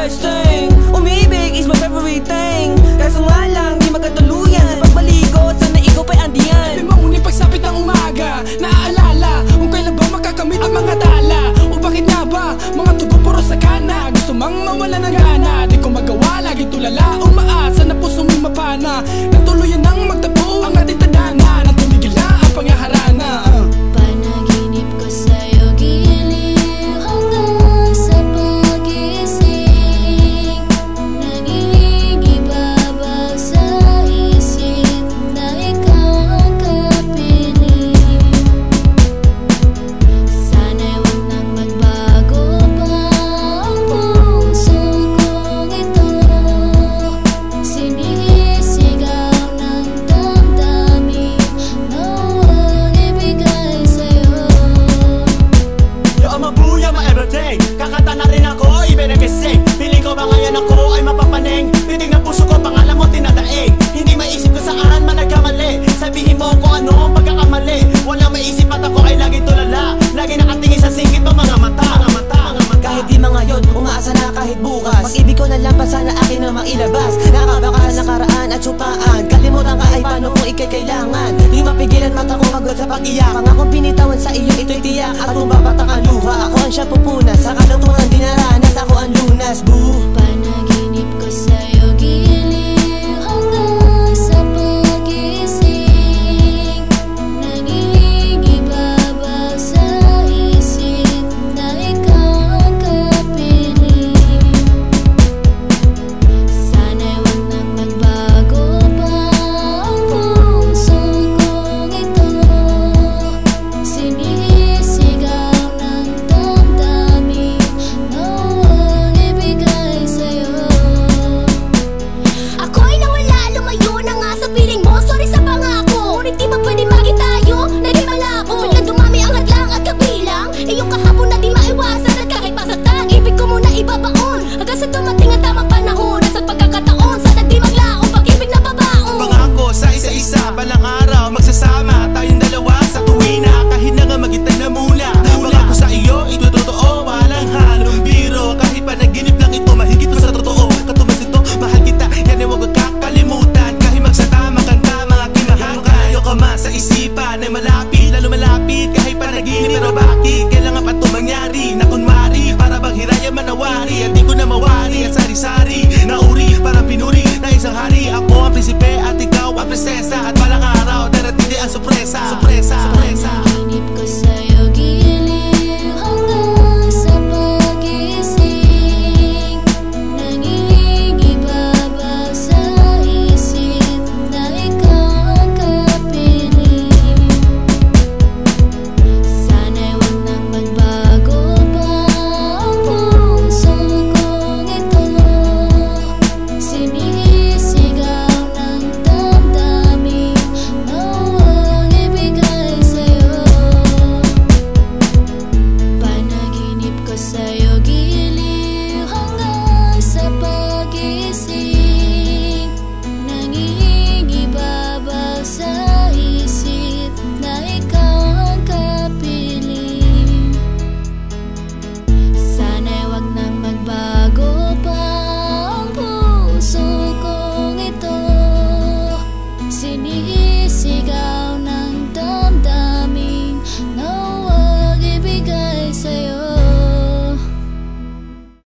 best thing. Umibig is my favorite thing. Kaso nga lang, di magkatuluyan. Sa pagbaligo, sana ikaw pa'y andiyan. Di mangunit pagsapit ng umaga, naaalala kung kailan ba makakamit ang mga tala. O bakit nga ba, mga tugon puro sa kana. Gusto mang mawala ng gana, di ko magawa, lagi tulala, umaasa na puso mo'y mapana. Nagtuluyan nang magtapo ang ating tadhana, na tumigil na ang pangaharana. Panaginip ko sa'yo giliw hanggang sa pagising. Nangingibabag sa isip na ikaw ang kapiling. Sana'y huwag nang magbago pa ang puso kong ito. Sinisigaw ng damdamin na huwag ibigay sa'yo. Yo, I'm a boo, I'm a everything. Kakanta na rin ako, even if it's sick. Piling ko ba ngayon ako ay mapapaning? Titig ng puso ko, pangalan mo tinadaig. Hindi maisip ko saan man nagkamali. Sabihin mo kung ano ang pagkakamali. Walang maisip at ako ay lagi tulala. Lagi nakatingin sa singit mo mga mata. Kahit di mga yon, umaasa na kahit bukas. Pag-ibig ko na lang pa sana akin na mailabas. Nakabaka sa nakaraan at supaan. Kalimutan ka ay paano kung ikay kailangan. Di mapigilan mata kong magod sa pag-iyak. Pangakong binitawan sa iyo ito'y tiyak. At kung babatak ang luha, ako ang siya pupunas. Sa kalungkutan dinaranas, ako ang lunas, boo. Panaginip ko sa'yo giliw hanggang sa pagising. Nangingibabag sa isip na ikaw ang kapiling. Sana'y huwag nang magbago pa ang puso kong ito. Sinisigaw ng damdamin na huwag ibigay sa'yo. Ako'y nawala, lumayo na nga sa piling mo. Sorry sa pangako, ngunit di ba pwede maging tayo na di malabo? Biglang dumami ang hadlang at kabilang iyong kahapon na di maiwasan. At kahit pasaktan, ibig ko muna ibabaon hanggang sa dumating ang tamang panahon. At sa pagkakataon, sana di maglaong pag-ibig na babaon. Pangako sa isa-isa, balang araw magsasama tayong dalawa sa tuwina. Kahit na nga magitan na muna. Pangako sa iyo, ito totoo, walang halong biro. Kahit panaginip lang ito, mahigit pa sa totoo. Katubas ito, mahal kita, yan ay huwag kakalimutan. Kahit magsatama kanta, mga kimahal ka. Ayoko man sa isipan ay malapit, lalo malapit. Kahit panaginip, pero bakit kailangan pa ito mangyari? Na kunwari, para bang hiraya manawari. At di ko na mawari, at sari-sari nauri, parang pinuri na isang hari. Ako ang prinsipe at ikaw ang prinsesa. At balang araw, darating din ang sorpresa.